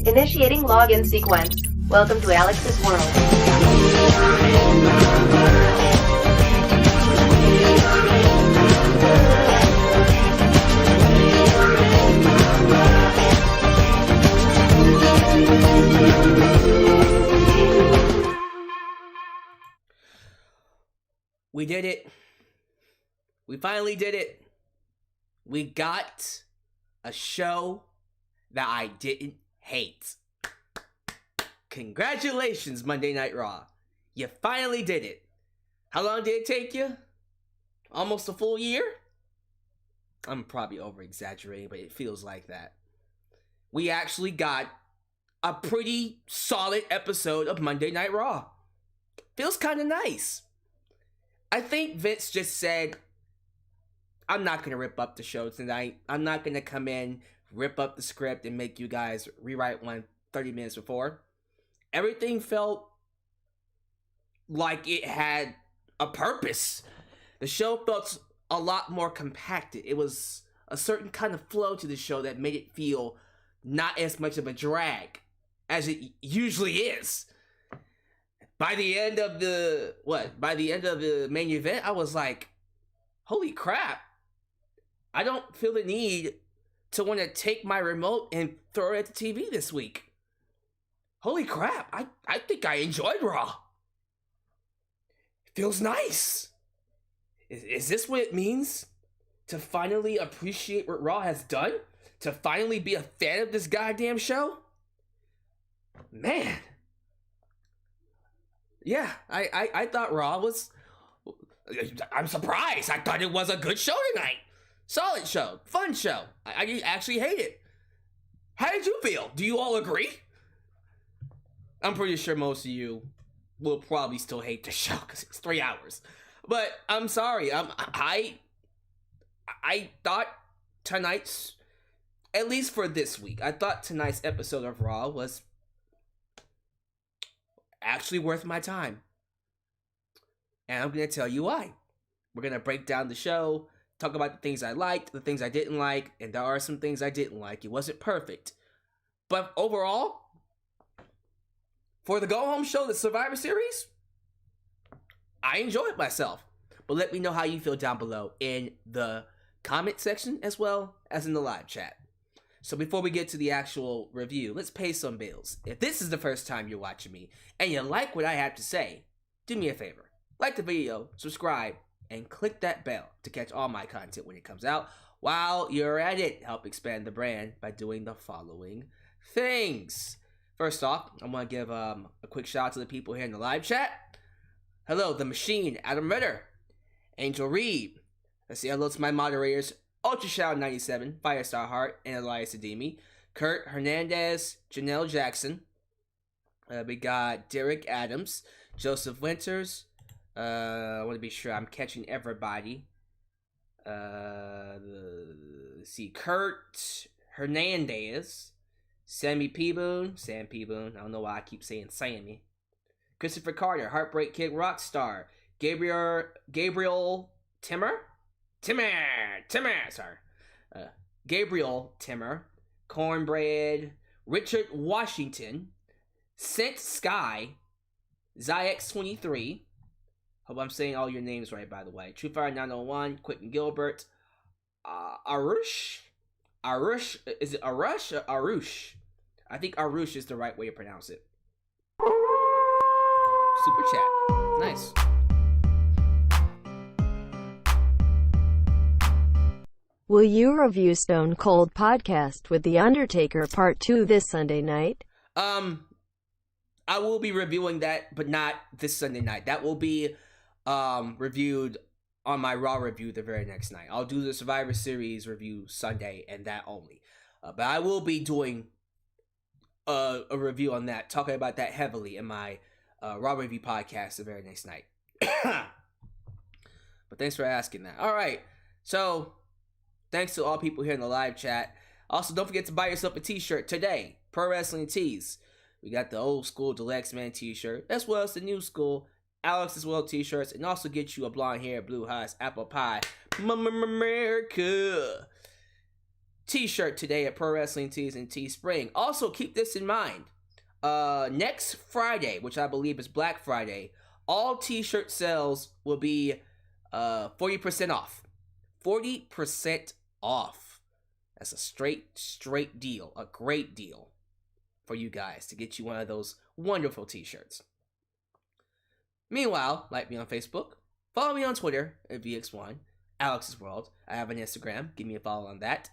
Initiating login sequence. Welcome to Alex's world. We did it. We finally did it. We got a show that I didn't hate. Congratulations, Monday Night Raw. You finally did it. How long did it take you? Almost a full year? I'm probably over-exaggerating, but it feels like that. We actually got a pretty solid episode of Monday Night Raw. Feels kind of nice. I think Vince just said, I'm not going to rip up the show tonight. I'm not going to come in, rip up the script, and make you guys rewrite one 30 minutes before. Everything felt like it had a purpose. The show felt a lot more compacted. It was a certain kind of flow to the show that made it feel not as much of a drag as it usually is. By the end of the main event, I was like, holy crap. I don't feel the need to want to take my remote and throw it at the TV this week. Holy crap, I think I enjoyed Raw. It feels nice. Is this what it means to finally appreciate what Raw has done? To finally be a fan of this goddamn show? Man. Yeah, I thought Raw was... I'm surprised. I thought it was a good show tonight. Solid show. Fun show. I actually hate it. How did you feel? Do you all agree? I'm pretty sure most of you will probably still hate the show because it's 3 hours. But I'm sorry. I thought tonight's... At least for this week. I thought tonight's episode of Raw was actually worth my time. And I'm going to tell you why. We're going to break down the show, talk about the things I liked, the things I didn't like, and there are some things I didn't like. It wasn't perfect. But overall, for the go-home show, the Survivor Series, I enjoyed myself. But let me know how you feel down below in the comment section as well as in the live chat. So before we get to the actual review, let's pay some bills. If this is the first time you're watching me and you like what I have to say, do me a favor. Like the video, subscribe, and click that bell to catch all my content when it comes out. While you're at it, help expand the brand by doing the following things. First off, I want to give a quick shout out to the people here in the live chat. Hello, The Machine, Adam Ritter, Angel Reed. Let's say hello to my moderators, UltraShout97, Firestar Heart, and Elias Ademi, Kurt Hernandez, Janelle Jackson. We got Derek Adams, Joseph Winters. I want to be sure I'm catching everybody. Let's see, Kurt Hernandez, Sammy Peeboon, Sam Peeboon. I don't know why I keep saying Sammy. Christopher Carter, Heartbreak Kid Rockstar, Gabriel Timmer. Gabriel Timmer, Cornbread, Richard Washington, Sent Sky, Zyx23. Hope I'm saying all your names right, by the way. Truefire 901, Quentin Gilbert, Arush, is it Arush or Arush? I think Arush is the right way to pronounce it. Super chat, nice. Will you review Stone Cold Podcast with The Undertaker Part 2 this Sunday night? I will be reviewing that, but not this Sunday night. That will be reviewed on my Raw review the very next night. I'll do the Survivor Series review Sunday and that only. But I will be doing a review on that, talking about that heavily in my Raw review podcast the very next night. But thanks for asking that. All right, so thanks to all people here in the live chat. Also, don't forget to buy yourself a t-shirt today. Pro Wrestling Tees. We got the old school Deluxe Man t-shirt, as well as the new school Alex as well t-shirts, and also get you a blonde hair, blue eyes, apple pie, America. t-shirt today at Pro Wrestling Tees and Teespring. Also, keep this in mind. Next Friday, which I believe is Black Friday, all t-shirt sales will be 40% off. 40% off. That's a straight deal. A great deal for you guys to get you one of those wonderful t-shirts. Meanwhile, like me on Facebook, follow me on Twitter at VX1, Alex's World. I have an Instagram. Give me a follow on that.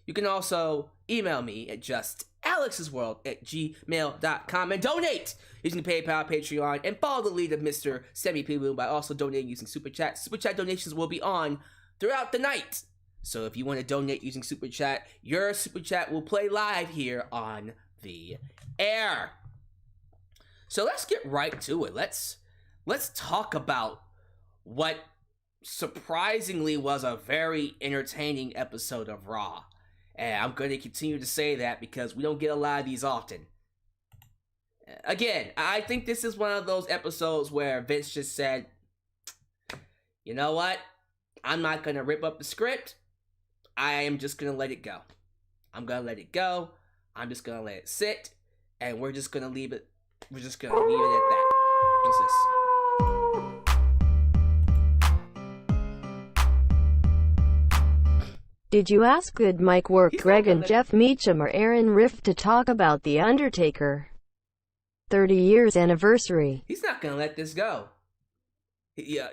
You can also email me at justalexsworld@gmail.com and donate using PayPal, Patreon, and follow the lead of Mr. Semi P by also donating using Super Chat. Super Chat donations will be on throughout the night. So if you want to donate using Super Chat, your Super Chat will play live here on the air. So let's get right to it. Let's talk about what surprisingly was a very entertaining episode of Raw. And I'm going to continue to say that because we don't get a lot of these often. Again, I think this is one of those episodes where Vince just said, you know what? I'm not going to rip up the script. I am just going to let it go. I'm going to let it go. I'm just going to let it sit. And we're just going to leave it. We're just going to leave it at that. What's this? Did you ask Good Mike Work, Greg and Jeff Meacham or Aaron Riff to talk about The Undertaker 30 years anniversary? He's not going to let this go. Yeah,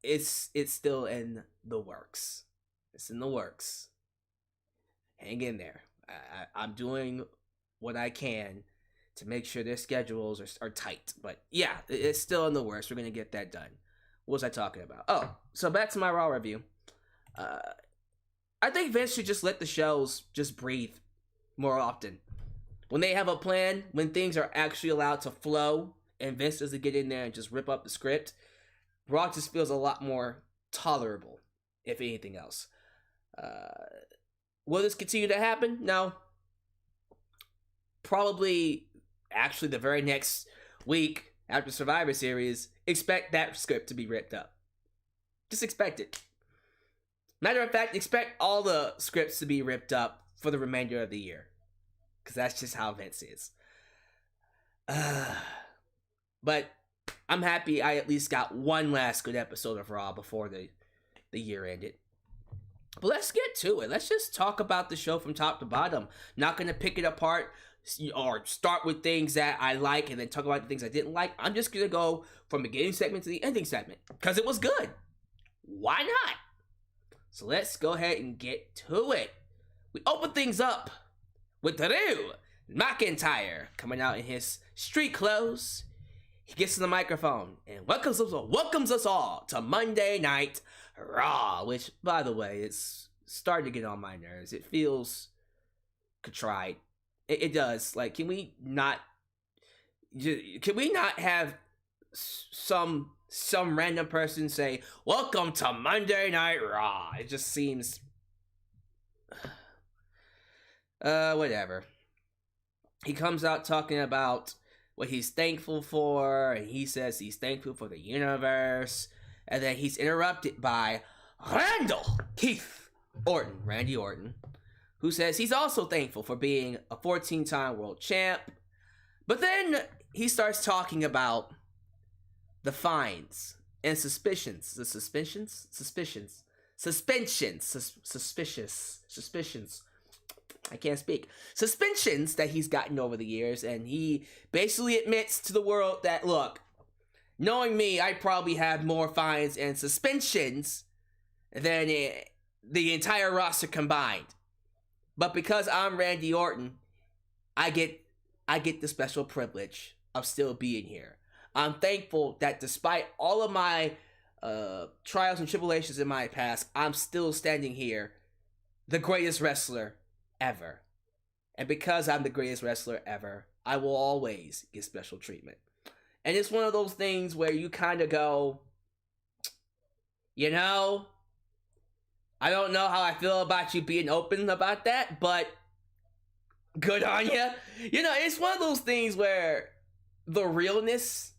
it's still in the works. It's in the works. Hang in there. I'm doing what I can to make sure their schedules are tight. But yeah, it's still in the works. We're going to get that done. What was I talking about? Oh, so back to my Raw review. I think Vince should just let the shows just breathe more often. When they have a plan, when things are actually allowed to flow, and Vince doesn't get in there and just rip up the script, Raw just feels a lot more tolerable, if anything else. Will this continue to happen? No. Probably, actually, the very next week after Survivor Series, expect that script to be ripped up. Just expect it. Matter of fact, expect all the scripts to be ripped up for the remainder of the year. Because that's just how Vince is. But I'm happy I at least got one last good episode of Raw before the year ended. But let's get to it. Let's just talk about the show from top to bottom. Not going to pick it apart or start with things that I like and then talk about the things I didn't like. I'm just going to go from the beginning segment to the ending segment. Because it was good. Why not? So let's go ahead and get to it. We open things up with Drew McIntyre coming out in his street clothes. He gets to the microphone and welcomes us all to Monday Night Raw, which, by the way, it's starting to get on my nerves. It feels contrite. It does. Like, can we not have some random person say, "Welcome to Monday Night Raw"? It just seems whatever. He comes out talking about what he's thankful for, and he says he's thankful for the universe, and then he's interrupted by Randy Orton, who says he's also thankful for being a 14-time world champ. But then he starts talking about the fines and suspicions that he's gotten over the years, and he basically admits to the world that, look, knowing me, I probably have more fines and suspensions than the entire roster combined. But because I'm Randy Orton, I get the special privilege of still being here. I'm thankful that despite all of my trials and tribulations in my past, I'm still standing here, the greatest wrestler ever. And because I'm the greatest wrestler ever, I will always get special treatment. And it's one of those things where you kind of go, you know, I don't know how I feel about you being open about that, but good on you. You know, it's one of those things where the realness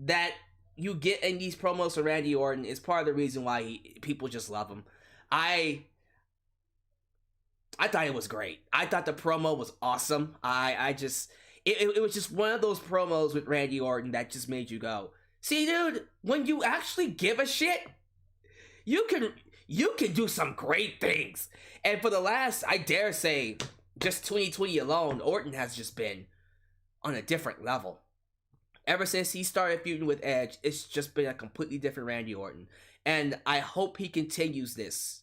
that you get in these promos for Randy Orton is part of the reason why people just love him. I thought it was great. I thought the promo was awesome. It was just one of those promos with Randy Orton that just made you go, see, dude, when you actually give a shit, you can do some great things. And for the last, I dare say, just 2020 alone, Orton has just been on a different level. Ever since he started feuding with Edge, it's just been a completely different Randy Orton. And I hope he continues this,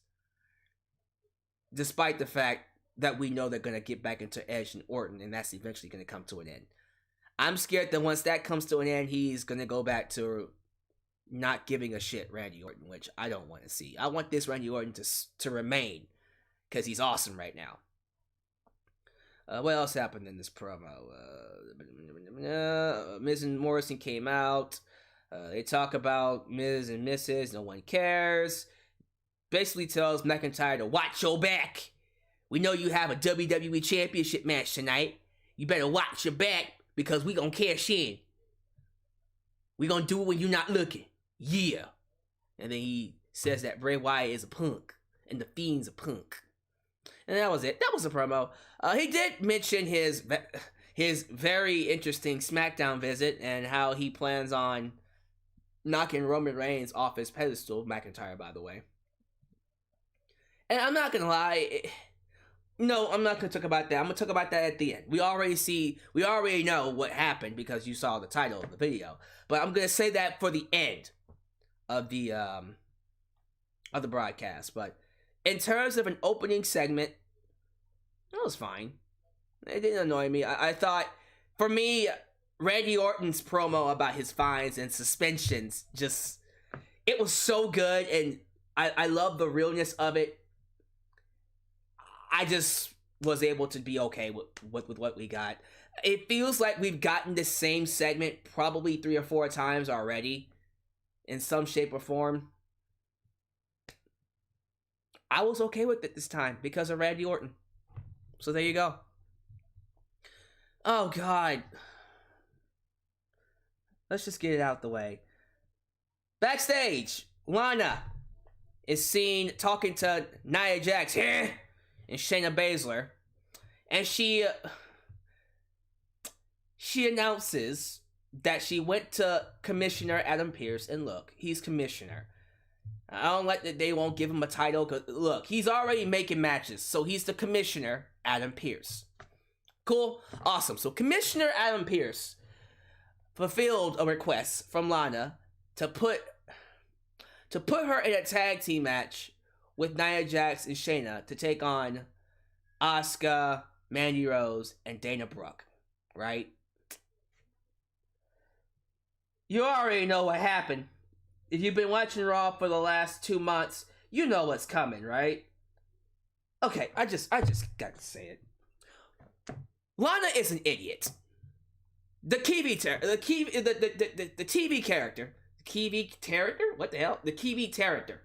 despite the fact that we know they're going to get back into Edge and Orton, and that's eventually going to come to an end. I'm scared that once that comes to an end, he's going to go back to not giving a shit Randy Orton, which I don't want to see. I want this Randy Orton to remain, because he's awesome right now. What else happened in this promo? Miz and Morrison came out. They talk about Miz and Mrs. No one cares. Basically tells McIntyre to watch your back. We know you have a WWE Championship match tonight. You better watch your back, because we gonna cash in. We gonna do it when you're not looking. Yeah. And then he says that Bray Wyatt is a punk, and the Fiend's a punk. And that was it. That was the promo. He did mention his very interesting SmackDown visit and how he plans on knocking Roman Reigns off his pedestal. McIntyre, by the way. And I'm not gonna lie. No, I'm not gonna talk about that. I'm gonna talk about that at the end. We already know what happened because you saw the title of the video. But I'm gonna say that for the end of the broadcast. But in terms of an opening segment, that was fine. It didn't annoy me. I thought, for me, Randy Orton's promo about his fines and suspensions, it was so good, and I love the realness of it. I just was able to be okay with what we got. It feels like we've gotten this same segment probably 3 or 4 times already, in some shape or form. I was okay with it this time because of Randy Orton. So there you go. Oh, God. Let's just get it out the way. Backstage, Lana is seen talking to Nia Jax and Shayna Baszler. And she announces that she went to Commissioner Adam Pearce, and look, he's commissioner. I don't like that they won't give him a title, because look, he's already making matches, so he's the Commissioner Adam Pearce. Cool, awesome. So Commissioner Adam Pearce fulfilled a request from Lana to put her in a tag team match with Nia Jax and Shayna to take on Asuka, Mandy Rose, and Dana Brooke, right? You already know what happened. If you've been watching Raw for the last 2 months, you know what's coming, right? Okay, I just got to say it. Lana is an idiot. The TV character? What the hell? The TV character.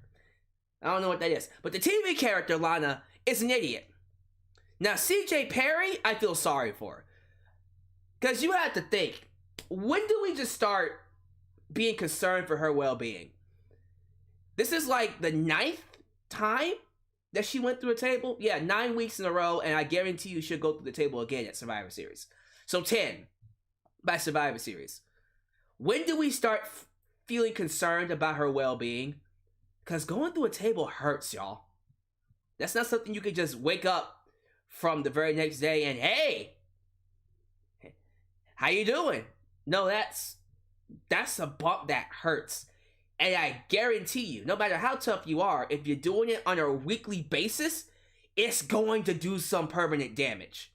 I don't know what that is. But the TV character, Lana, is an idiot. Now, CJ Perry, I feel sorry for. Because you have to think, when do we just start being concerned for her well-being? This is like the 9th time that she went through a table. Yeah, 9 weeks in a row, and I guarantee you she'll go through the table again at Survivor Series. So 10 by Survivor Series. When do we start feeling concerned about her well-being? Because going through a table hurts, y'all. That's not something you can just wake up from the very next day and, hey, how you doing? No, that's a bump that hurts. And I guarantee you, no matter how tough you are, if you're doing it on a weekly basis, it's going to do some permanent damage.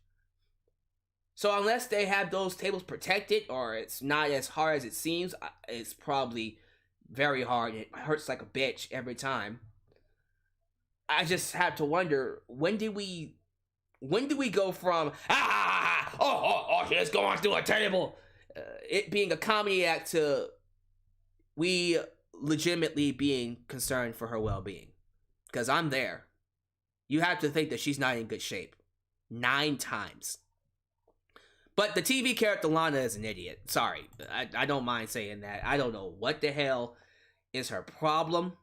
So unless they have those tables protected, or it's not as hard as it seems, it's probably very hard. It hurts like a bitch every time. I just have to wonder, when do we go from, she's going through a table, it being a comedy act, to we legitimately being concerned for her well-being? Because I'm there. You have to think that she's not in good shape. 9 times. But the TV character Lana is an idiot. Sorry. I don't mind saying that. I don't know what the hell is her problem.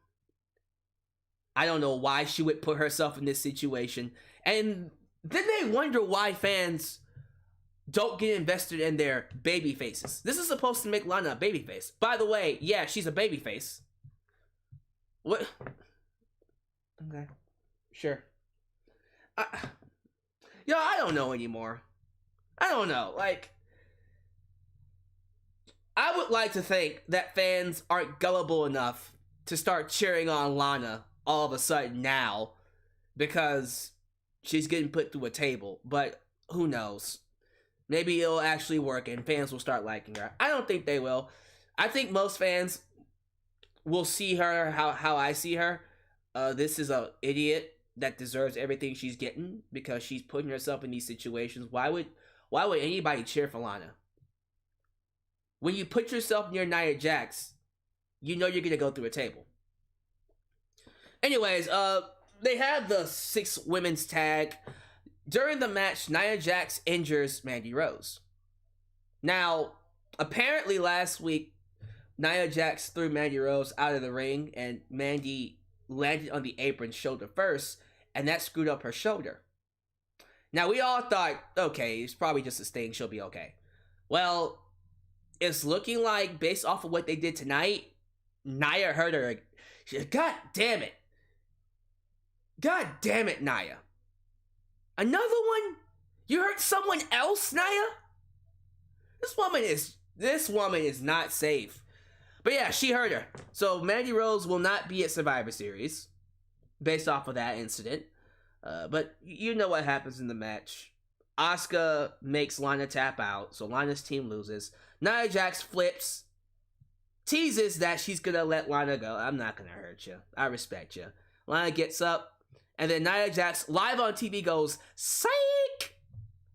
I don't know why she would put herself in this situation. And then they wonder why fans don't get invested in their baby faces. This is supposed to make Lana a baby face. By the way, yeah, she's a baby face. What? Okay. Sure. I don't know anymore. I don't know. Like, I would like to think that fans aren't gullible enough to start cheering on Lana all of a sudden now because she's getting put through a table. But who knows? Maybe it'll actually work and fans will start liking her. I don't think they will. I think most fans will see her how I see her. This is an idiot that deserves everything she's getting because she's putting herself in these situations. Why would anybody cheer for Lana? When you put yourself near Nia Jax, you know you're gonna go through a table. Anyways, they had the 6 women's tag. During the match, Nia Jax injures Mandy Rose. Now, apparently last week, Nia Jax threw Mandy Rose out of the ring, and Mandy landed on the apron shoulder first, and that screwed up her shoulder. Now, we all thought, okay, it's probably just a sting, she'll be okay. Well, it's looking like, based off of what they did tonight, Nia hurt her. God damn it. God damn it, Nia. Another one? You hurt someone else, Nia? This woman is not safe. But yeah, she hurt her. So Mandy Rose will not be at Survivor Series based off of that incident. But you know what happens in the match. Asuka makes Lana tap out, so Lana's team loses. Nia Jax flips, teases that she's gonna let Lana go. I'm not gonna hurt you. I respect you. Lana gets up, and then Nia Jax live on TV goes, psych!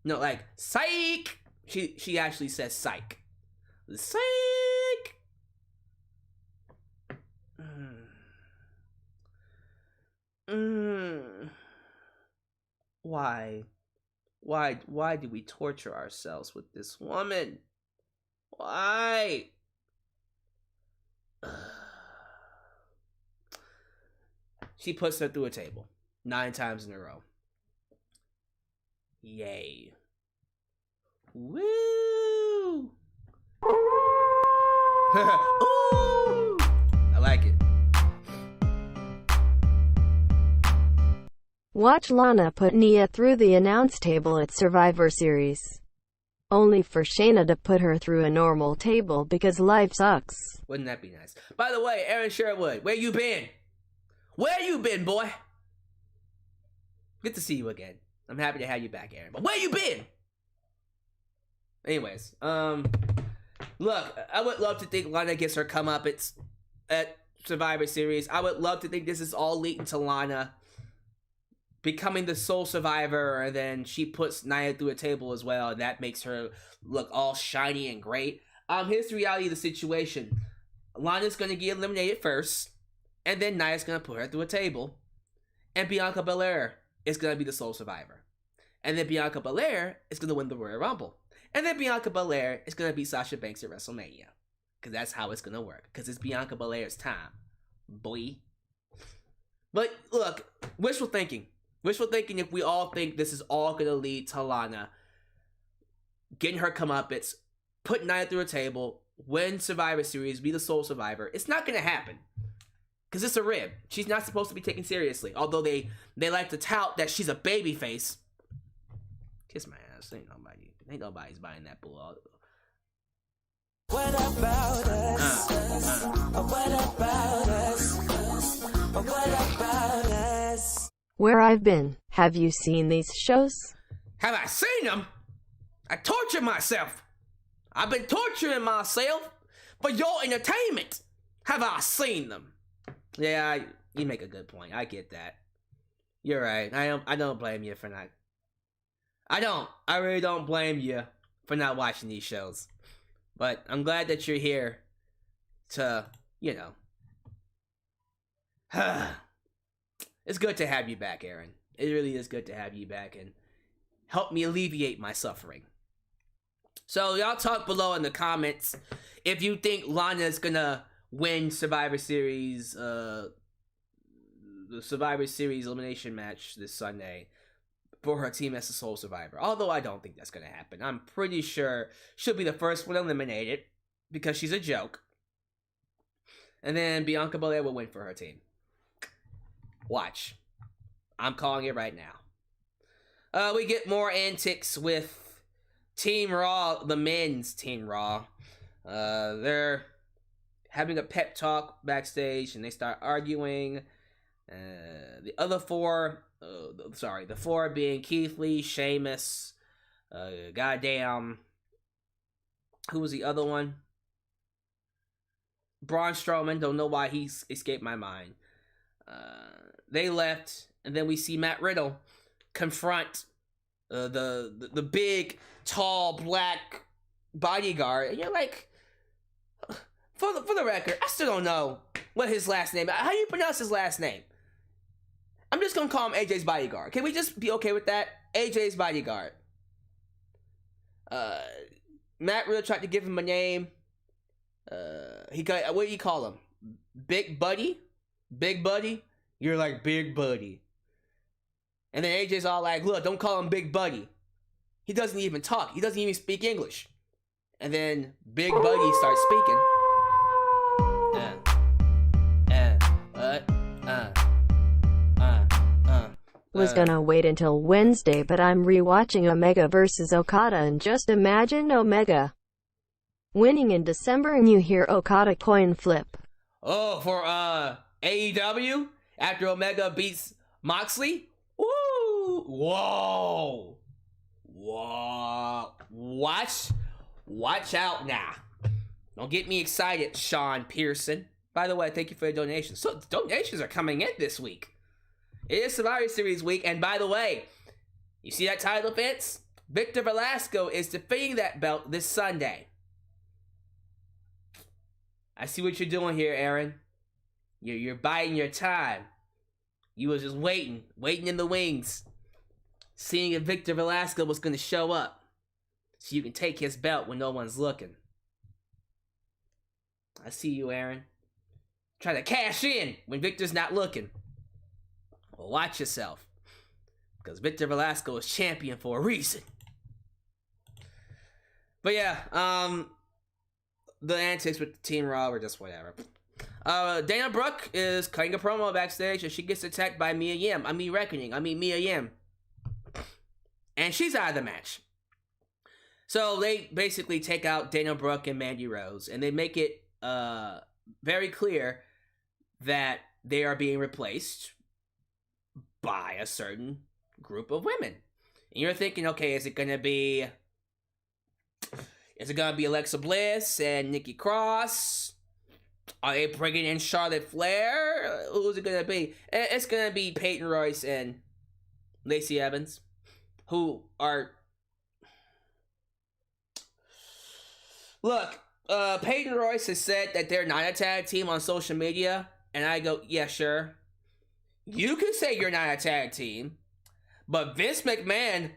No, like, psych! She actually says psych. Psych! Why do we torture ourselves with this woman? Why? She puts her through a table 9 times in a row. Yay. Woo! Ooh! I like it. Watch Lana put Nia through the announce table at Survivor Series. Only for Shayna to put her through a normal table because life sucks. Wouldn't that be nice? By the way, Aaron Sherwood, where you been? Where you been, boy? Good to see you again. I'm happy to have you back, Aaron. But where you been? Anyways, look, I would love to think Lana gets her comeuppance at Survivor Series. I would love to think this is all leading to Lana becoming the sole survivor, and then she puts Nia through a table as well, and that makes her look all shiny and great. Here's the reality of the situation. Lana's gonna get eliminated first, and then Nia's gonna put her through a table, and Bianca Belair is gonna be the sole survivor. And then Bianca Belair is gonna win the Royal Rumble. And then Bianca Belair is gonna beat Sasha Banks at WrestleMania. Because that's how it's gonna work. Because it's Bianca Belair's time, boy. But look, wishful thinking. Wishful thinking if we all think this is all gonna lead to Lana getting her comeuppance, put Nia through a table, win Survivor Series, be the sole survivor. It's not gonna happen. Because it's a rib. She's not supposed to be taken seriously. Although they like to tout that she's a babyface. Kiss my ass. Ain't nobody's buying that bull. What about us? What about us? What about us? Where I've been. Have you seen these shows? Have I seen them? I torture myself. I've been torturing myself for your entertainment. Have I seen them? Yeah, you make a good point. I get that. You're right. I don't blame you for not. I really don't blame you for not watching these shows. But I'm glad that you're here to, you know. It's good to have you back, Aaron. It really is good to have you back and help me alleviate my suffering. So y'all talk below in the comments if you think Lana's gonna win Survivor Series, the Survivor Series elimination match this Sunday. for her team as the sole survivor. Although I don't think that's going to happen. I'm pretty sure she'll be the first one eliminated because she's a joke. And then Bianca Belair will win for her team. Watch. I'm calling it right now. We get more antics with Team Raw, the men's Team Raw. They're having a pep talk backstage and they start arguing. The other four, the four being Keith Lee, Sheamus, goddamn, who was the other one? Braun Strowman, don't know why he's escaped my mind. They left, and then we see Matt Riddle confront the big, tall, black bodyguard, and you're like, for the record, I still don't know what his last name. How do you pronounce his last name? I'm just gonna call him AJ's bodyguard. Can we just be okay with that? AJ's bodyguard. Matt Riddle tried to give him a name. He got, what do you call him? Big Buddy? Big Buddy? You're like, Big Buddy. And then AJ's all like, look, don't call him Big Buddy. He doesn't even talk. He doesn't even speak English. And then Big Buddy starts speaking. Was gonna wait until Wednesday, but I'm rewatching Omega vs. Okada, and just imagine Omega winning in December and you hear Okada coin flip. Oh, for AEW? After Omega beats Moxley? Woo! Whoa! Whoa! Watch out now. Don't get me excited, Sean Pearson. By the way, thank you for your donations. So, donations are coming in this week. It is Survivor Series week, and by the way, you see that title defense? Victor Velasco is defending that belt this Sunday. I see what you're doing here, Aaron. You're biding your time. You was just waiting in the wings, seeing if Victor Velasco was going to show up, so you can take his belt when no one's looking. I see you, Aaron. Trying to cash in when Victor's not looking. Well, watch yourself, because Victor Velasco is champion for a reason. But yeah, the antics with Team Raw were just whatever. Dana Brooke is cutting a promo backstage, and she gets attacked by Mia Yim. Mia Yim. And she's out of the match. So they basically take out Dana Brooke and Mandy Rose, and they make it very clear that they are being replaced by a certain group of women. And you're thinking, okay, is it gonna be Alexa Bliss and Nikki Cross? Are they bringing in Charlotte Flair? Who's it gonna be? It's gonna be Peyton Royce and Lacey Evans, who are... Look, Peyton Royce has said that they're not a tag team on social media, and I go, yeah, sure. You can say you're not a tag team, but Vince McMahon,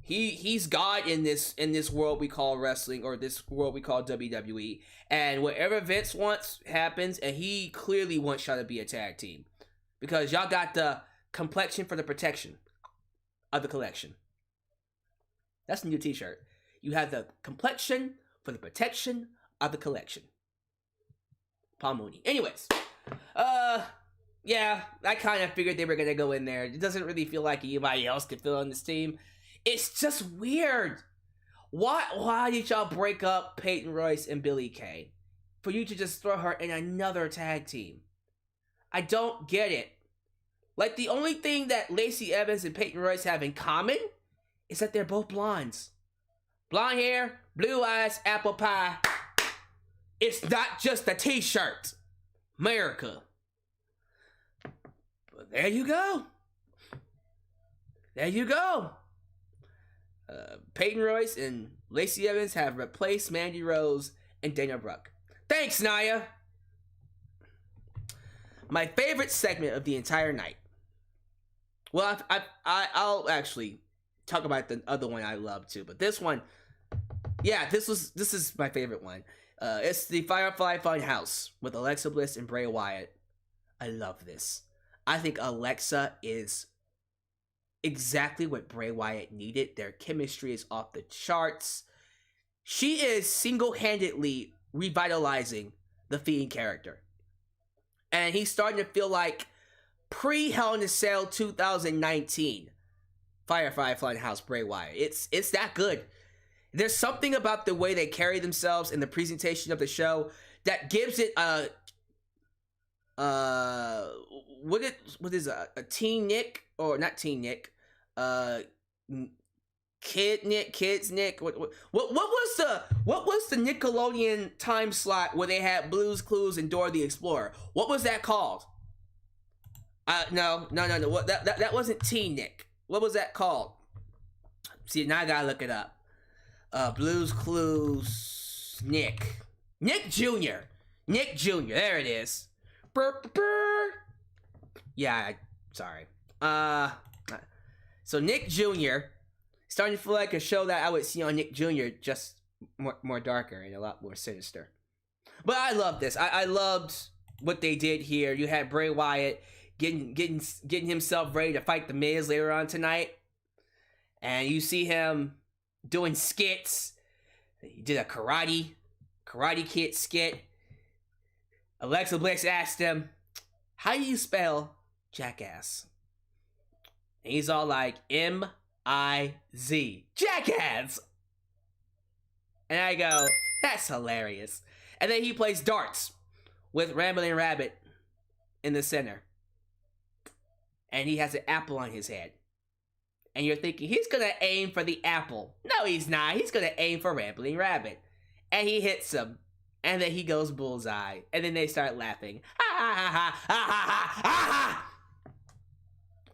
he's God in this world we call wrestling, or this world we call WWE. And whatever Vince wants happens, and he clearly wants y'all to be a tag team, because y'all got the complexion for the protection of the collection. That's a new t-shirt. You have the complexion for the protection of the collection. Paul Mooney. Anyways, yeah, I kind of figured they were gonna go in there. It doesn't really feel like anybody else could fill in this team. It's just weird. Why did y'all break up Peyton Royce and Billie Kay? For you to just throw her in another tag team? I don't get it. Like, the only thing that Lacey Evans and Peyton Royce have in common is that they're both blondes. Blonde hair, blue eyes, apple pie. It's not just a t-shirt. America. But there you go. There you go. Peyton Royce and Lacey Evans have replaced Mandy Rose and Dana Brooke. Thanks, Naya. My favorite segment of the entire night. Well, I'll actually talk about the other one I love too, but this one, yeah, this is my favorite one. It's the Firefly Funhouse with Alexa Bliss and Bray Wyatt. I love this. I think Alexa is exactly what Bray Wyatt needed. Their chemistry is off the charts. She is single-handedly revitalizing the Fiend character. And he's starting to feel like pre-Hell in a Cell 2019 Firefly Funhouse Bray Wyatt. It's that good. There's something about the way they carry themselves in the presentation of the show that gives it a Teen Nick, or not Teen Nick, Kid Nick, Kids Nick. What was the Nickelodeon time slot where they had Blue's Clues and Dora the Explorer? What was that called? No. What that wasn't Teen Nick. What was that called? See, now I gotta look it up. Blue's Clues, Nick Jr. There it is. Burr, burr. Yeah, sorry. So Nick Jr. starting to feel like a show that I would see on Nick Jr. just more darker and a lot more sinister. But I love this. I loved what they did here. You had Bray Wyatt getting himself ready to fight The Miz later on tonight, and you see him doing skits. He did a Karate Kid skit. Alexa Bliss asked him, "How do you spell jackass?" And he's all like, M-I-Z, jackass. And I go, that's hilarious. And then he plays darts with Rambling Rabbit in the center. And he has an apple on his head. And you're thinking, he's gonna aim for the apple. No, he's not. He's gonna aim for Rambling Rabbit. And he hits him. And then he goes bullseye. And then they start laughing. Ha ha ha ha ha ha ha ha.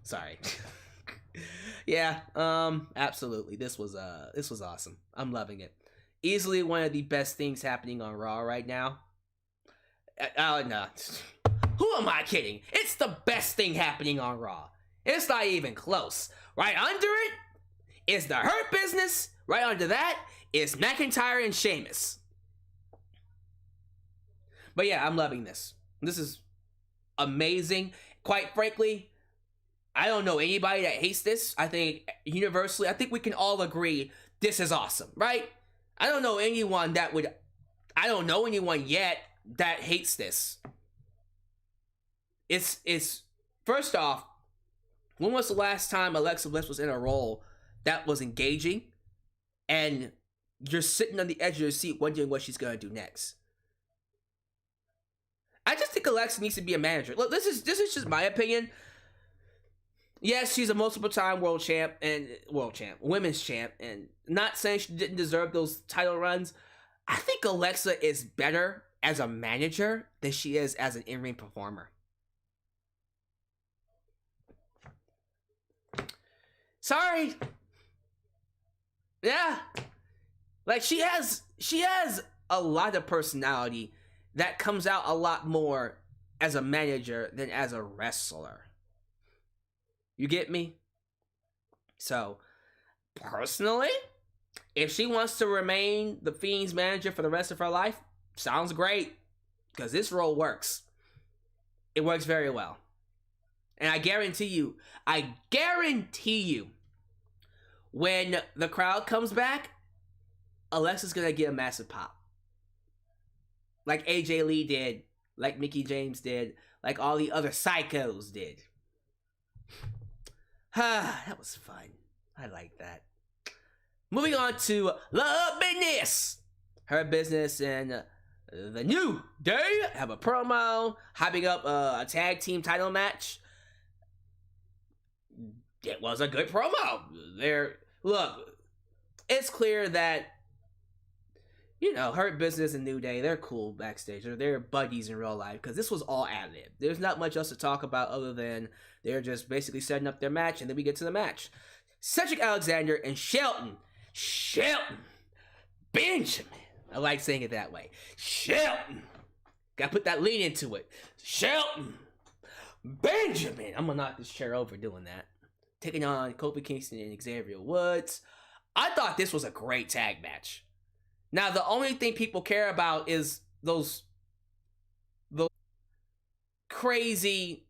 Sorry. Yeah, absolutely. This was awesome. I'm loving it. Easily one of the best things happening on Raw right now. No. Who am I kidding? It's the best thing happening on Raw. It's not even close. Right under it is the Hurt Business. Right under that is McIntyre and Sheamus. But yeah, I'm loving this. This is amazing. Quite frankly, I don't know anybody that hates this. I think universally, I think we can all agree this is awesome, right? I don't know anyone yet that hates this. It's first off, when was the last time Alexa Bliss was in a role that was engaging and you're sitting on the edge of your seat wondering what she's gonna do next? I just think Alexa needs to be a manager. Look, this is just my opinion. Yes, she's a multiple-time women's champ, and not saying she didn't deserve those title runs. I think Alexa is better as a manager than she is as an in-ring performer. Sorry. Yeah. Like, she has a lot of personality that comes out a lot more as a manager than as a wrestler. You get me? So, personally, if she wants to remain the Fiend's manager for the rest of her life, sounds great. Because this role works. It works very well. And I guarantee you, when the crowd comes back, Alexa's gonna get a massive pop. Like AJ Lee did, like Mickie James did, like all the other psychos did. That was fun. I like that. Moving on to Love Business. Her Business and the New Day have a promo hyping up a tag team title match. It was a good promo. Look, it's clear that, Hurt Business and New Day, they're cool backstage. They're buddies in real life because this was all ad-lib. There's not much else to talk about other than they're just basically setting up their match, and then we get to the match. Cedric Alexander and Shelton Benjamin. I like saying it that way. Shelton. Gotta put that lean into it. Shelton Benjamin. I'm gonna knock this chair over doing that. Taking on Kofi Kingston and Xavier Woods. I thought this was a great tag match. Now, the only thing people care about is those crazy,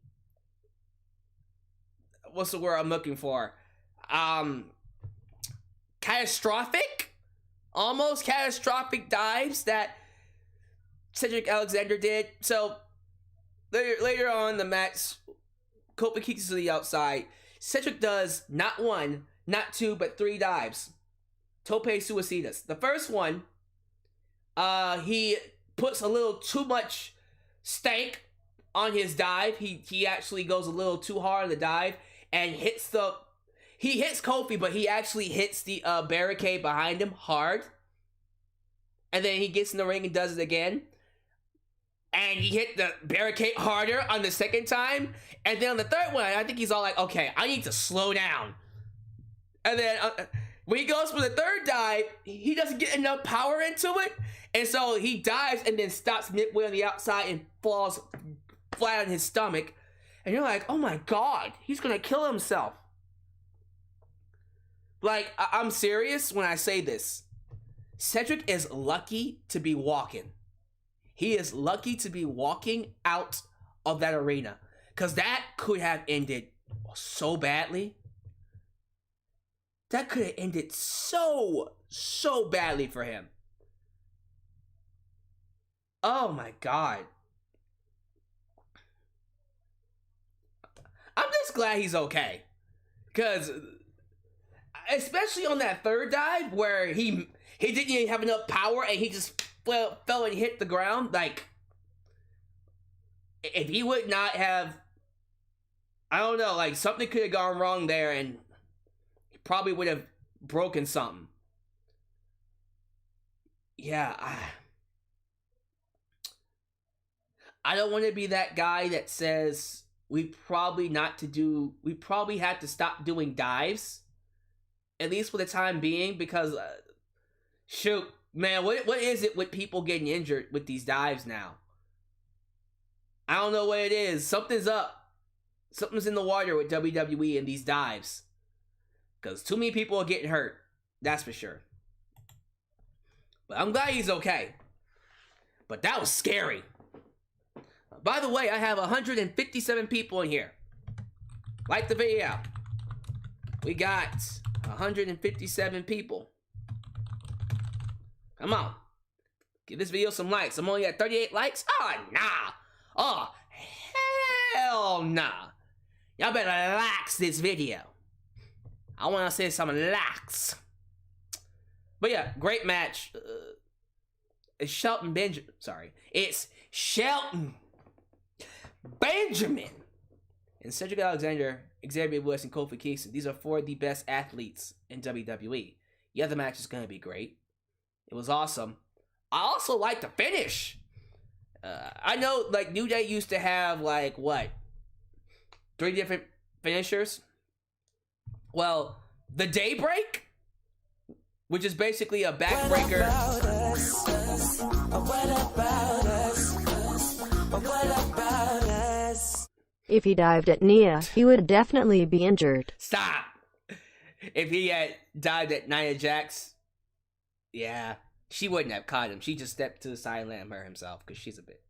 what's the word I'm looking for? catastrophic, almost catastrophic dives that Cedric Alexander did. So later on in the match, Kofi kicks to the outside. Cedric does not one, not two, but three dives. Tope suicidas. The first one, he puts a little too much stank on his dive. He actually goes a little too hard on the dive and hits Kofi, but he actually hits the barricade behind him hard. And then he gets in the ring and does it again. And he hit the barricade harder on the second time. And then on the third one, I think he's all like, okay, I need to slow down. And then when he goes for the third dive, he doesn't get enough power into it. And so he dives and then stops midway on the outside and falls flat on his stomach. And you're like, oh my God, he's going to kill himself. Like, I'm serious when I say this. Cedric is lucky to be walking. He is lucky to be walking out of that arena. Because that could have ended so badly. That could have ended so badly for him. Oh my God. I'm just glad he's okay. Because, especially on that third dive where he didn't even have enough power and he just fell and hit the ground. Like, if he would not have, I don't know, like something could have gone wrong there and he probably would have broken something. Yeah, I don't want to be that guy that says we probably had to stop doing dives, at least for the time being, because shoot, man, what is it with people getting injured with these dives now? I don't know what it is. Something's up. Something's in the water with WWE and these dives. Because too many people are getting hurt. That's for sure. But I'm glad he's okay. But that was scary. By the way, I have 157 people in here. Like the video. We got 157 people. Come on. Give this video some likes. I'm only at 38 likes. Oh, nah. Oh, hell nah. Y'all better likes this video. I want to say some likes. But yeah, great match. It's Shelton Benjamin. Sorry. It's Shelton Benjamin and Cedric Alexander, Xavier Woods, and Kofi Kingston. These are four of the best athletes in WWE. Yeah, the match is going to be great. It was awesome. I also like the finish. I know, like, New Day used to have, like, what? 3 different finishers? Well, the Daybreak, which is basically a backbreaker. If he dived at Nia, he would definitely be injured. Stop! If he had dived at Nia Jax, yeah, she wouldn't have caught him. She just stepped to the side and let him hurt himself because she's a bit.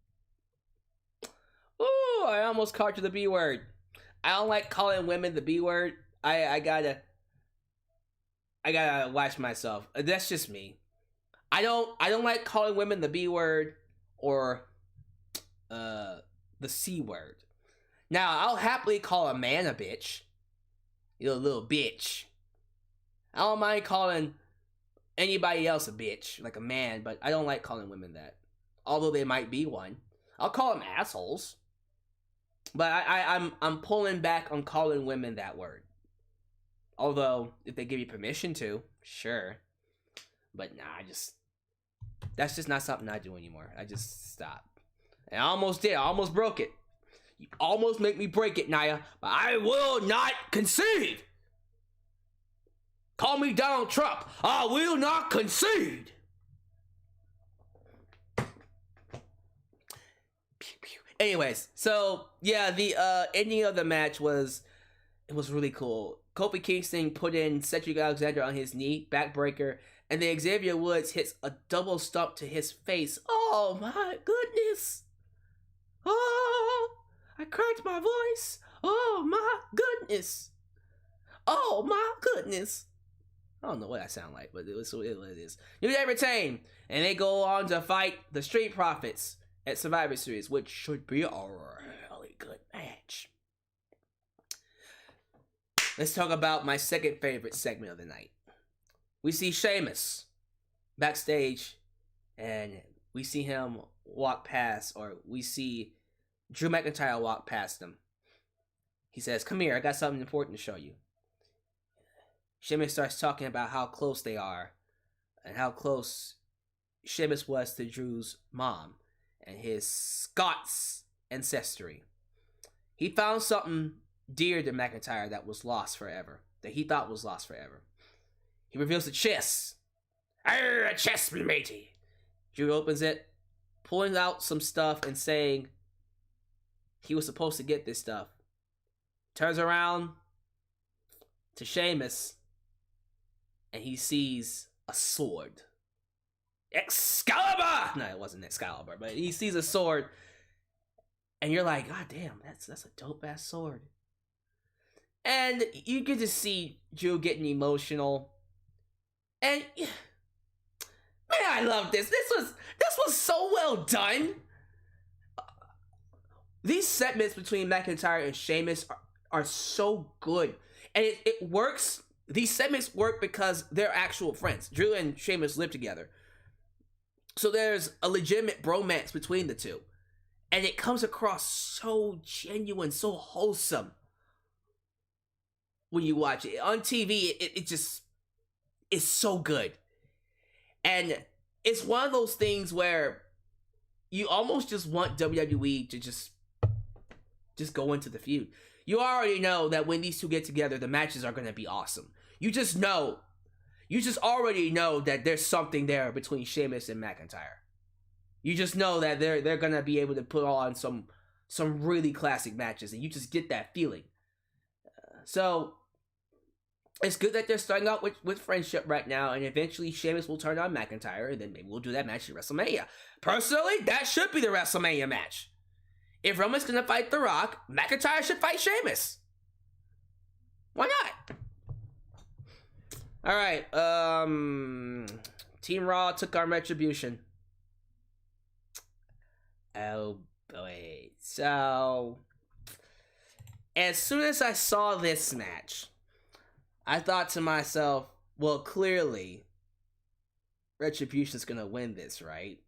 Ooh, I almost called you the B word. I don't like calling women the B word. I gotta watch myself. That's just me. I don't like calling women the B word or the C word. Now, I'll happily call a man a bitch. You little bitch. I don't mind calling anybody else a bitch, like a man, but I don't like calling women that. Although they might be one. I'll call them assholes. But I'm pulling back on calling women that word. Although, if they give you permission to, sure. But nah, that's just not something I do anymore. I just stop. And I almost did. I almost broke it. You almost make me break it, Nia. But I will not concede. Call me Donald Trump. I will not concede. Anyways, so yeah, the ending of the match was really cool. Kofi Kingston put in Cedric Alexander on his knee, backbreaker, and then Xavier Woods hits a double stomp to his face. Oh my goodness! Oh, I cracked my voice. Oh my goodness! Oh my goodness. I don't know what I sound like, but it was what it is. New Day retain, and they go on to fight the Street Profits at Survivor Series, which should be a really good match. Let's talk about my second favorite segment of the night. We see Sheamus backstage, and we see him walk past, or we see Drew McIntyre walk past him. He says, "Come here, I got something important to show you." Sheamus starts talking about how close they are, and how close Sheamus was to Drew's mom and his Scots ancestry. He found something dear to McIntyre that was lost forever, that he thought was lost forever. He reveals the chest. "Arr, a chest, matey." Drew opens it, pulling out some stuff and saying he was supposed to get this stuff. Turns around to Sheamus, and he sees a sword. Excalibur! No, it wasn't Excalibur, but he sees a sword, and you're like, God damn, that's a dope-ass sword. And you get to see Drew getting emotional. And man, I love this. This was so well done. These segments between McIntyre and Sheamus are so good. And it works. These segments work because they're actual friends. Drew and Sheamus live together. So there's a legitimate bromance between the two. And it comes across so genuine, so wholesome when you watch it. On TV, it just is so good. And it's one of those things where you almost just want WWE to just go into the feud. You already know that when these two get together, the matches are going to be awesome. You just know. You just already know that there's something there between Sheamus and McIntyre. You just know that they're going to be able to put on some really classic matches, and you just get that feeling. So it's good that they're starting out with friendship right now, and eventually Sheamus will turn on McIntyre, and then maybe we'll do that match at WrestleMania. Personally, that should be the WrestleMania match. If Roman's gonna fight The Rock, McIntyre should fight Sheamus. Why not? Alright, Team Raw took on Retribution. Oh boy. So, as soon as I saw this match, I thought to myself, well, clearly, Retribution's gonna win this, right?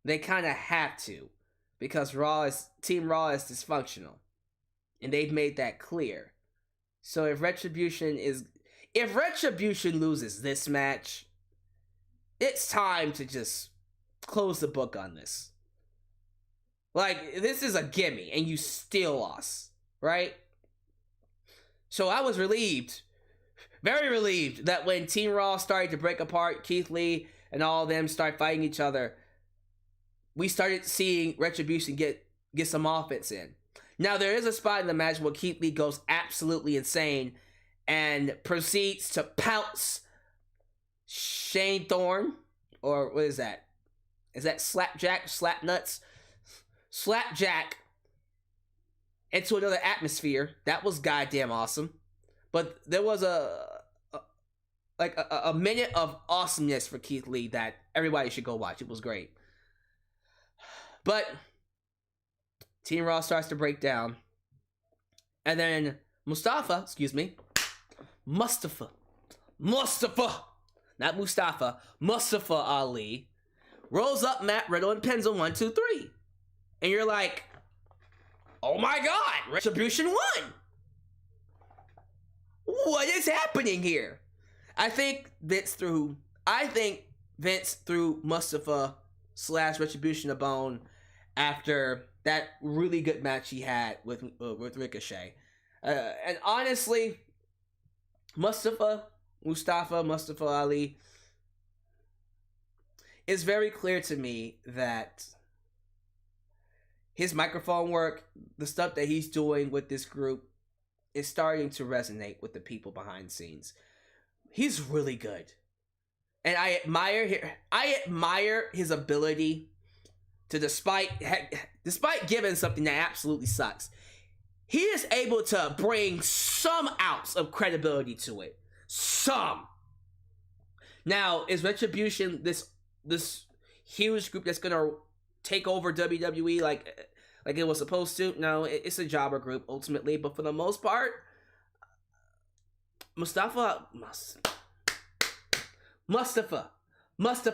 They kind of have to, because Team Raw is dysfunctional, and they've made that clear. So if Retribution loses this match, it's time to just close the book on this. Like, this is a gimme, and you still lost, right? So I was relieved, very relieved, that when Team Raw started to break apart, Keith Lee and all of them start fighting each other, we started seeing Retribution get some offense in. Now, there is a spot in the match where Keith Lee goes absolutely insane and proceeds to pounce Shane Thorne, or what is that? Is that Slapjack? Slapnuts? Slapjack into another atmosphere. That was goddamn awesome. But there was a minute of awesomeness for Keith Lee that everybody should go watch. It was great. But Team Raw starts to break down. And then Mustafa, Ali rolls up Matt Riddle and pins him 1, 2, 3. And you're like, oh my God, Retribution won. What is happening here? I think Vince threw Mustafa / Retribution a bone after that really good match he had with Ricochet. And honestly, Mustafa Ali, it's very clear to me that his microphone work, the stuff that he's doing with this group, is starting to resonate with the people behind the scenes. He's really good. And I admire his ability to, despite giving something that absolutely sucks, he is able to bring some ounce of credibility to it. Some. Now, is Retribution this huge group that's gonna take over WWE like it was supposed to? No, it's a jobber group ultimately, but for the most part, Mustafa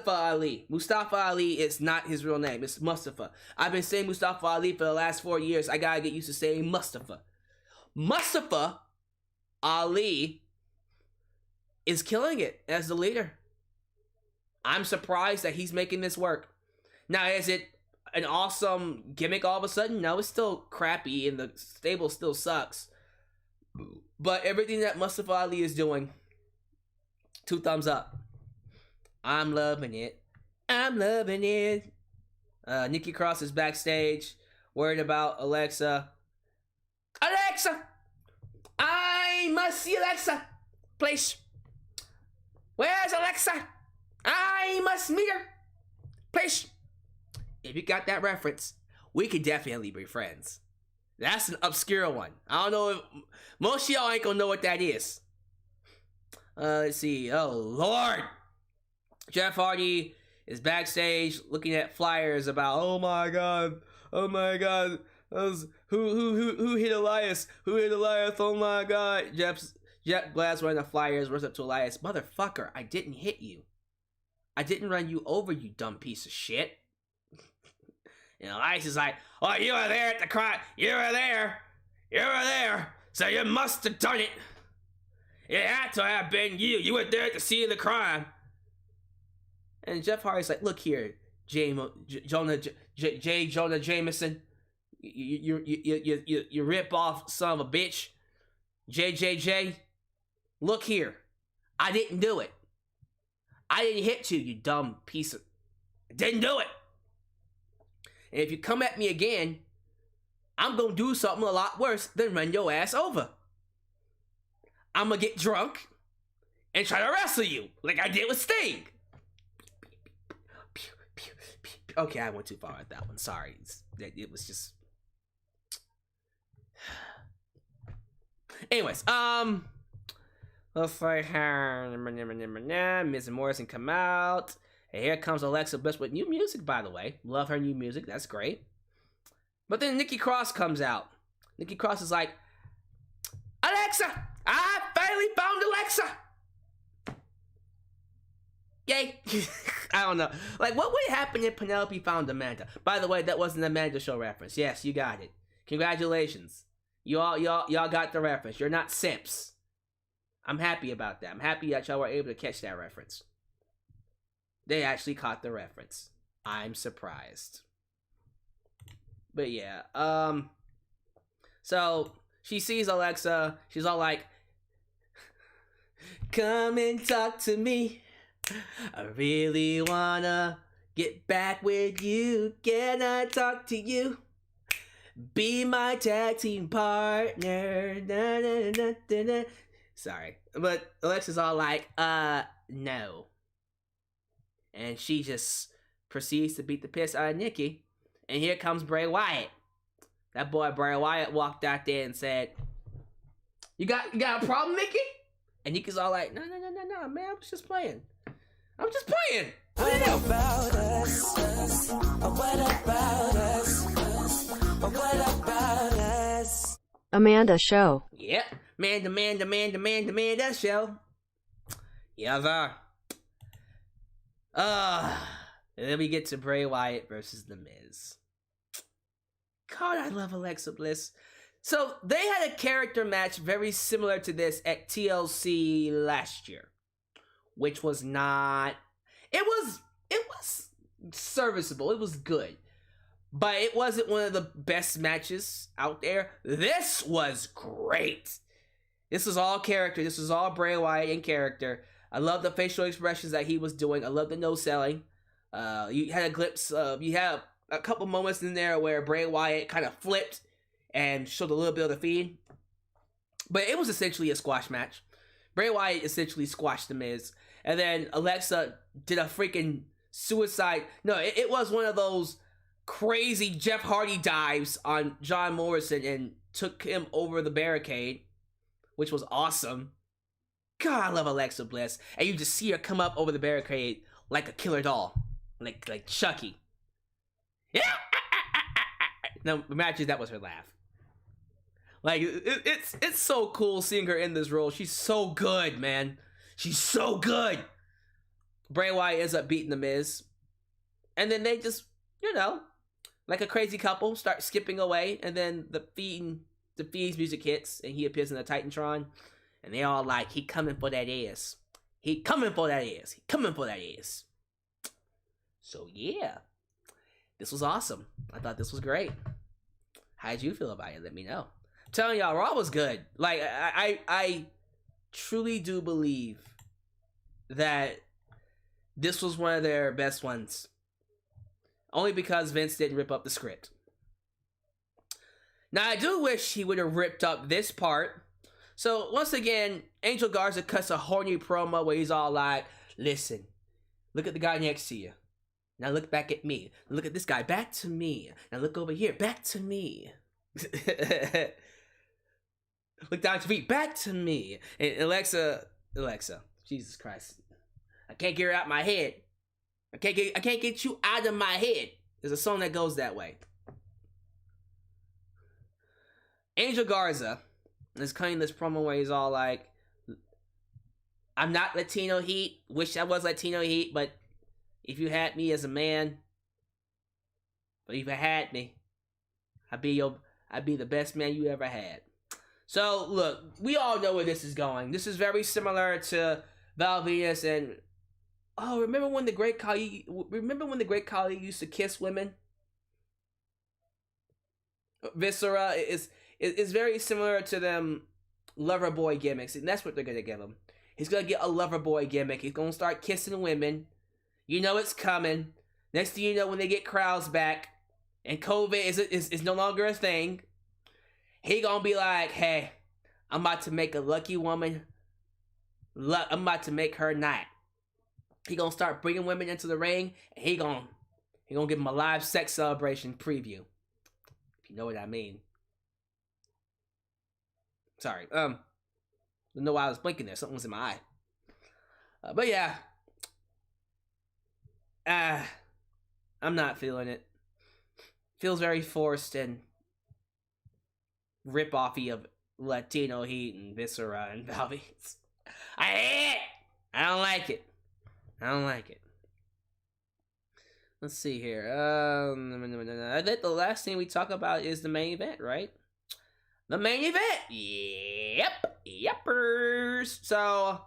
Ali. Mustafa Ali is not his real name. It's Mustafa. I've been saying Mustafa Ali for the last 4 years. I gotta get used to saying Mustafa. Mustafa Ali is killing it as the leader. I'm surprised that he's making this work. Now, is it an awesome gimmick all of a sudden? No, it's still crappy and the stable still sucks. But everything that Mustafa Ali is doing, 2 thumbs up. I'm loving it. I'm loving it. Nikki Cross is backstage, worried about Alexa. Alexa! I must see Alexa! Please. Where's Alexa? I must meet her! Please. If you got that reference, we could definitely be friends. That's an obscure one. I don't know if most of y'all ain't gonna know what that is. Let's see. Oh Lord. Jeff Hardy is backstage looking at flyers about, oh my god, who hit Elias? Who hit Elias? Oh my god. Jeff Glass running the flyers, runs up to Elias. Motherfucker, I didn't hit you. I didn't run you over, you dumb piece of shit. And Elias is like, oh, you were there at the crime. You were there. So you must have done it. It had to have been you. You were there at the scene of the crime. And Jeff Hardy's like, look here, Jonah Jameson. You rip off son of a bitch. JJJ. Look here. I didn't do it. I didn't hit you, you dumb piece of... Didn't do it. And if you come at me again, I'm gonna do something a lot worse than run your ass over. I'm gonna get drunk and try to wrestle you like I did with Sting. Okay, I went too far at that one. Sorry. It was just... Anyways, let's say Miz and Morrison come out. And here comes Alexa Bliss with new music, by the way. Love her new music. That's great. But then Nikki Cross comes out. Nikki Cross is like, Alexa! I finally found Alexa! Yay. I don't know. Like, what would happen if Penelope found Amanda? By the way, that wasn't an Amanda Show reference. Yes, you got it. Congratulations. Y'all got the reference. You're not simps. I'm happy about that. I'm happy that y'all were able to catch that reference. They actually caught the reference. I'm surprised. But yeah, so she sees Alexa. She's all like, come and talk to me. I really wanna get back with you. Can I talk to you? Be my tag team partner. Da, da, da, da, da. Sorry, but Alexa's all like, no. And she just proceeds to beat the piss out of Nikki. And here comes Bray Wyatt. That boy Bray Wyatt walked out there and said, You got a problem, Nikki? And Nikki's all like, no, man, I was just playing. I'm just playing. What about us? What about us? What about us? Amanda Show. Yep. Amanda Show. Yeah, sir. And then we get to Bray Wyatt versus The Miz. God, I love Alexa Bliss. So, they had a character match very similar to this at TLC last year. Which was not... It was serviceable. It was good. But it wasn't one of the best matches out there. This was great. This was all character. This was all Bray Wyatt in character. I love the facial expressions that he was doing. I love the no-selling. You had a glimpse of... You had a couple moments in there where Bray Wyatt kind of flipped and showed a little bit of the feed. But it was essentially a squash match. Bray Wyatt essentially squashed The Miz. And then Alexa did a freaking suicide... No, it was one of those crazy Jeff Hardy dives on John Morrison and took him over the barricade, which was awesome. God, I love Alexa Bliss. And you just see her come up over the barricade like a killer doll. Like Chucky. Yeah! Now, imagine that was her laugh. Like, it's so cool seeing her in this role. She's so good, man. She's so good. Bray Wyatt ends up beating The Miz. And then they just, you know, like a crazy couple, start skipping away. And then the Fiend's music hits, and he appears in the Titantron. And they all like, he coming for that ass. He coming for that ass. He coming for that ass. So, yeah. This was awesome. I thought this was great. How did you feel about it? Let me know. I'm telling y'all, Raw was good. Like, I truly do believe that this was one of their best ones. Only because Vince didn't rip up the script. Now, I do wish he would have ripped up this part. So, once again, Angel Garza cuts a horny promo where he's all like, listen, look at the guy next to you. Now look back at me. Look at this guy. Back to me. Now look over here. Back to me. Look down at your feet. Back to me. And Alexa, Jesus Christ. I can't get her out of my head. I can't get you out of my head. There's a song that goes that way. Angel Garza is cutting this promo where he's all like, I'm not Latino Heat. Wish I was Latino Heat, but if you had me as a man, but if you had me, I'd be the best man you ever had. So look, we all know where this is going. This is very similar to Val Venus and remember when the Great Khali used to kiss women? Viscera is very similar to them lover boy gimmicks, and that's what they're gonna give him. He's gonna get a lover boy gimmick. He's gonna start kissing women. You know it's coming. Next thing you know, when they get crowds back and COVID is no longer a thing, he gonna be like, hey, I'm about to make a lucky woman. I'm about to make her night. He gonna start bringing women into the ring, and he gonna give them a live sex celebration preview. If you know what I mean. Sorry. I don't know why I was blinking there. Something was in my eye. But yeah. I'm not feeling it. Feels very forced and rip-offy of Latino Heat and Viscera and Valvez. I hate it! I don't like it. Let's see here. I think the last thing we talk about is the main event, right? The main event! Yepers! So,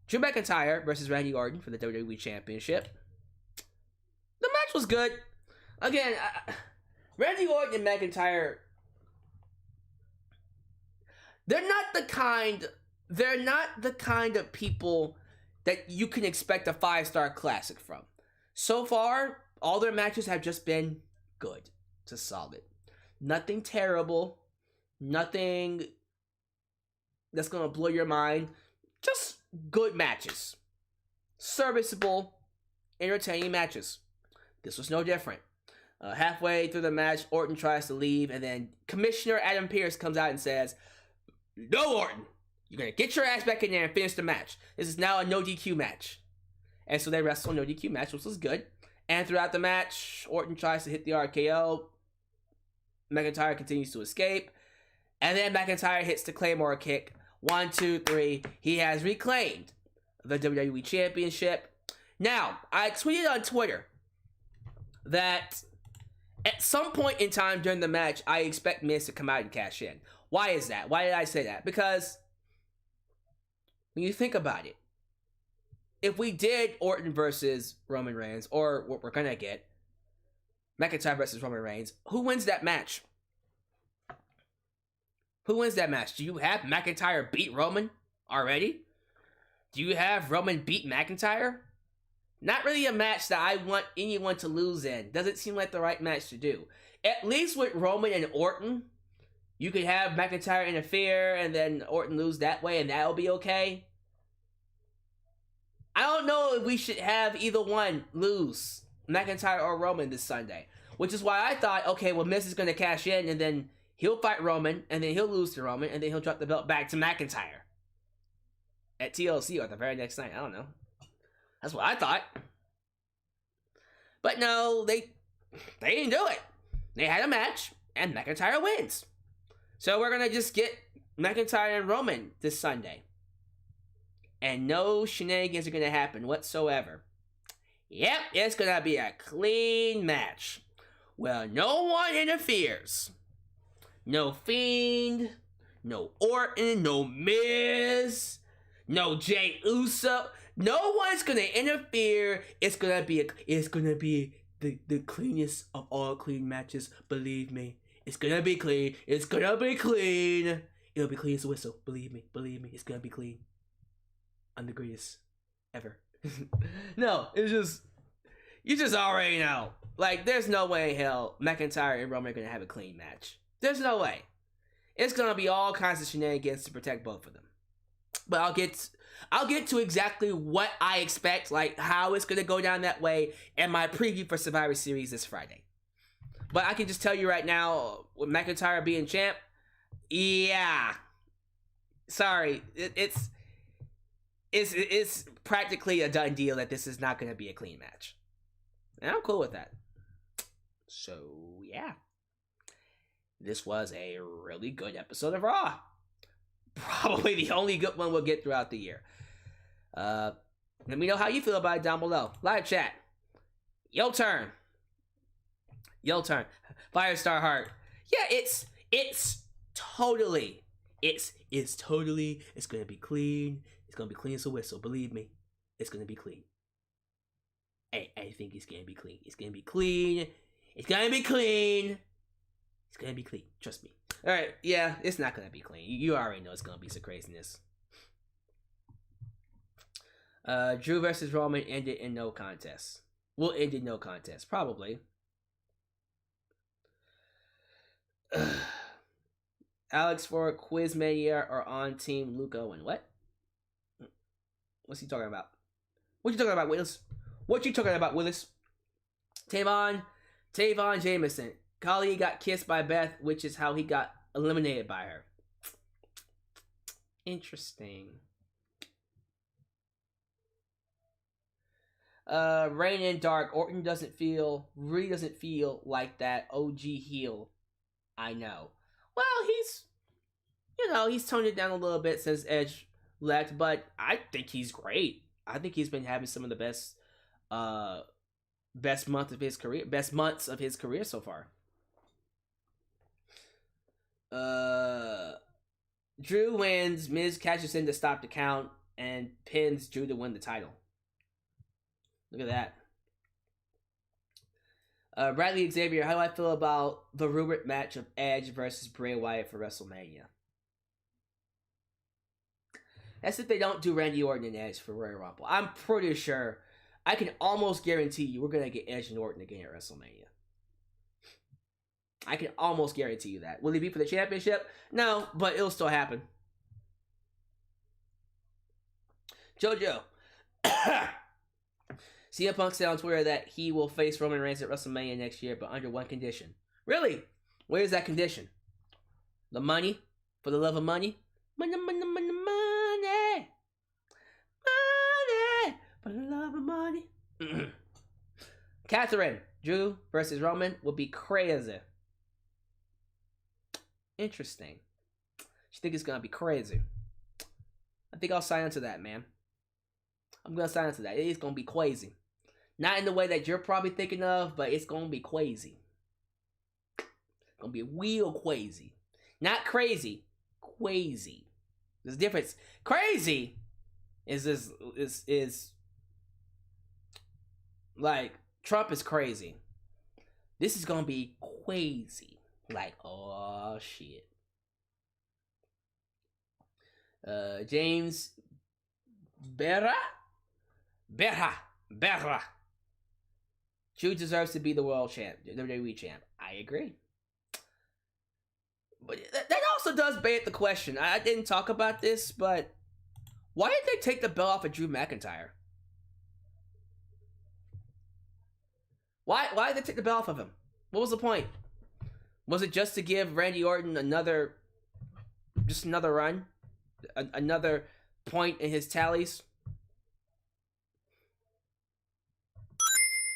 Drew McIntyre versus Randy Orton for the WWE Championship. The match was good. Again, Randy Orton and McIntyre, they're not the kind of people that you can expect a 5-star classic from. So far, all their matches have just been good to solid. Nothing terrible. Nothing that's gonna blow your mind. Just good matches. Serviceable, entertaining matches. This was no different. Halfway through the match, Orton tries to leave, and then Commissioner Adam Pearce comes out and says, no, Orton, you're gonna get your ass back in there and finish the match. This is now a no DQ match. And so they wrestle a no DQ match, which was good. And throughout the match, Orton tries to hit the RKO. McIntyre continues to escape. And then McIntyre hits the Claymore kick. 1, 2, 3. He has reclaimed the WWE Championship. Now, I tweeted on Twitter that at some point in time during the match, I expect Miz to come out and cash in. Why is that? Why did I say that? Because when you think about it, if we did Orton versus Roman Reigns, or what we're gonna get, McIntyre versus Roman Reigns, who wins that match? Who wins that match? Do you have McIntyre beat Roman already? Do you have Roman beat McIntyre? Not really a match that I want anyone to lose in. Doesn't seem like the right match to do. At least with Roman and Orton, you could have McIntyre interfere and then Orton lose that way and that'll be okay. I don't know if we should have either one lose, McIntyre or Roman, this Sunday. Which is why I thought, okay, well, Miz is going to cash in, and then he'll fight Roman, and then he'll lose to Roman, and then he'll drop the belt back to McIntyre at TLC or the very next night. I don't know. That's what I thought. But no, they didn't do it. They had a match, and McIntyre wins. So we're going to just get McIntyre and Roman this Sunday. And no shenanigans are going to happen whatsoever. Yep, it's going to be a clean match. Well, no one interferes. No Fiend, no Orton, no Miz, no Jey Uso. No one's going to interfere. It's going to be the cleanest of all clean matches. Believe me. It's going to be clean. It's going to be clean. It'll be clean as a whistle. Believe me. It's going to be clean. I'm the greatest ever. No, it's just, you just already know. Like, there's no way in hell McIntyre and Roman are going to have a clean match. There's no way. It's going to be all kinds of shenanigans to protect both of them. But I'll get to exactly what I expect, like how it's going to go down that way, in my preview for Survivor Series this Friday. But I can just tell you right now, with McIntyre being champ, yeah. Sorry, it's practically a done deal that this is not going to be a clean match. And I'm cool with that. So, yeah. This was a really good episode of Raw. Probably the only good one we'll get throughout the year. Let me know how you feel about it down below. Live chat. Your turn. Firestar Heart. Yeah, it's totally, it's gonna be clean. It's gonna be clean as a whistle. Believe me, it's gonna be clean. I think it's gonna be clean. It's gonna be clean. Trust me. All right, yeah, it's not gonna be clean. You already know it's gonna be some craziness. Drew versus Roman ended in no contest. Will end in no contest, probably. Alex for Quizmania are on Team Luke Owen. What? What's he talking about? What you talking about, Willis? Tavon Jameson. Kali got kissed by Beth, which is how he got eliminated by her. Interesting. Rain and Dark. Orton really doesn't feel like that OG heel. I know. Well, he's toned it down a little bit since Edge left, but I think he's great. I think he's been having some of the best months of his career so far. Drew wins. Miz cashes in to stop the count and pins Drew to win the title. Look at that. Bradley Xavier, how do I feel about the rumored match of Edge versus Bray Wyatt for WrestleMania? That's if they don't do Randy Orton and Edge for Royal Rumble. I'm pretty sure, I can almost guarantee you we're going to get Edge and Orton again at WrestleMania. I can almost guarantee you that. Will it be for the championship? No, but it'll still happen. JoJo. CM Punk said on Twitter that he will face Roman Reigns at WrestleMania next year, but under one condition. Really? Where is that condition? The money? For the love of money? Money. For the love of money. Catherine. Drew versus Roman would be crazy. Interesting. She think it's gonna be crazy. I think I'll sign into that, man. I'm gonna sign into that. It is gonna be crazy. Not in the way that you're probably thinking of, but it's gonna be crazy. It's gonna be real crazy. Not crazy. Crazy. There's a difference. Crazy is like Trump is crazy. This is gonna be crazy. Like, oh shit. James Berra. Drew deserves to be the world champ, the WWE champ. I agree. But that also does beg the question. I didn't talk about this, but why did they take the belt off of Drew McIntyre? Why did they take the belt off of him? What was the point? Was it just to give Randy Orton another run? Another point in his tallies?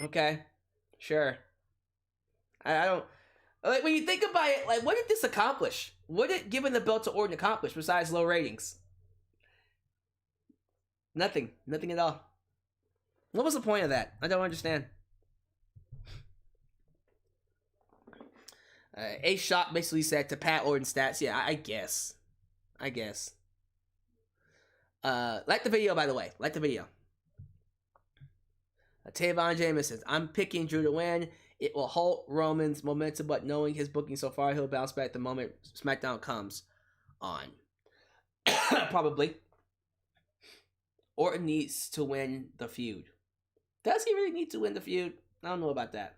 Okay, sure. I don't... Like, when you think about it, like, what did this accomplish? What did giving the belt to Orton accomplish besides low ratings? Nothing. Nothing at all. What was the point of that? I don't understand. A-Shot basically said to pat Orton stats. Yeah, I guess. Like the video, by the way. Like the video. Tavon James says, I'm picking Drew to win. It will halt Roman's momentum, but knowing his booking so far, he'll bounce back the moment SmackDown comes on. Probably. Orton needs to win the feud. Does he really need to win the feud? I don't know about that.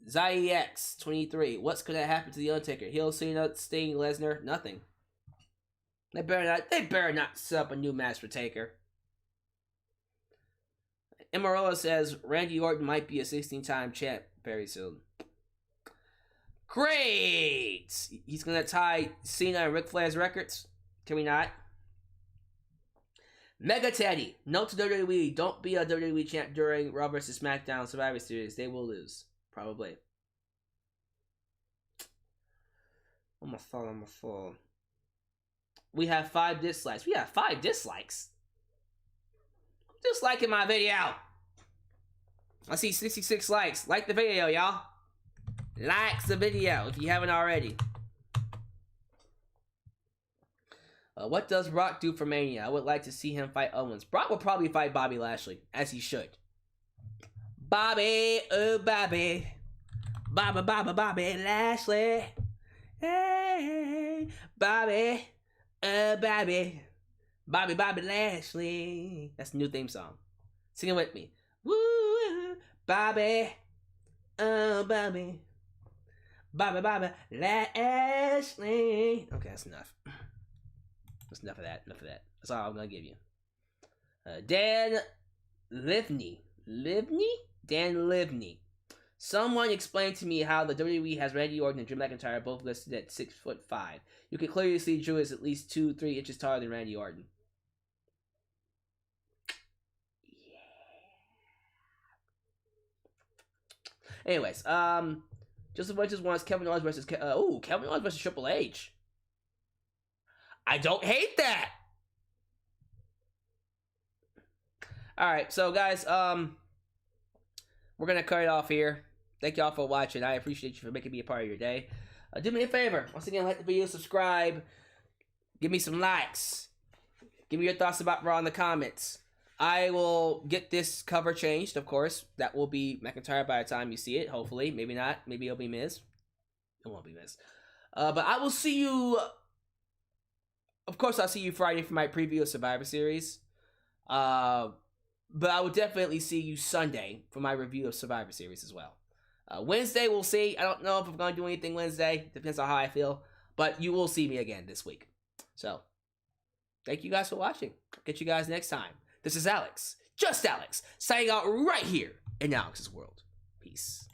ZyX23. What's gonna happen to the Undertaker? He'll Cena, Sting, Lesnar. Nothing. They better not set up a new match for Taker. Emerilla says Randy Orton might be a 16-time champ very soon. Great! He's gonna tie Cena and Ric Flair's records. Can we not? Mega Teddy. Note to WWE, don't be a WWE champ during Raw vs. SmackDown Survivor Series. They will lose. Probably. I'm a fool. We have 5 dislikes. We have 5 dislikes? Disliking my video. I see 66 likes. Like the video, y'all. Like the video if you haven't already. What does Brock do for Mania? I would like to see him fight Owens. Brock will probably fight Bobby Lashley, as he should. Bobby, oh Bobby. Bobby Lashley. Hey, Bobby, oh Bobby. Bobby Lashley. That's the new theme song. Sing it with me. Woo, Bobby, oh Bobby. Bobby Lashley. Okay, that's enough. That's enough of that. That's all I'm gonna give you. Dan Livney. Dan Livney. Someone explained to me how the WWE has Randy Orton and Drew McIntyre both listed at 6'5". You can clearly see Drew is at least 2-3 inches taller than Randy Orton. Yeah. Anyways, Joseph Wentz wants Kevin Owens versus Kevin Owens versus Triple H. I don't hate that. All right, so guys, we're gonna cut it off here. Thank y'all for watching. I appreciate you for making me a part of your day. Do me a favor. Once again, like the video, subscribe, give me some likes, give me your thoughts about Raw in the comments. I will get this cover changed, of course. That will be McIntyre by the time you see it. Hopefully, maybe not. Maybe it'll be Miz. It won't be Miz. But I will see you. Of course, I'll see you Friday for my preview of Survivor Series. But I will definitely see you Sunday for my review of Survivor Series as well. Wednesday, we'll see. I don't know if I'm going to do anything Wednesday. Depends on how I feel. But you will see me again this week. So, thank you guys for watching. Catch you guys next time. This is Alex, just Alex, signing out right here in Alex's World. Peace.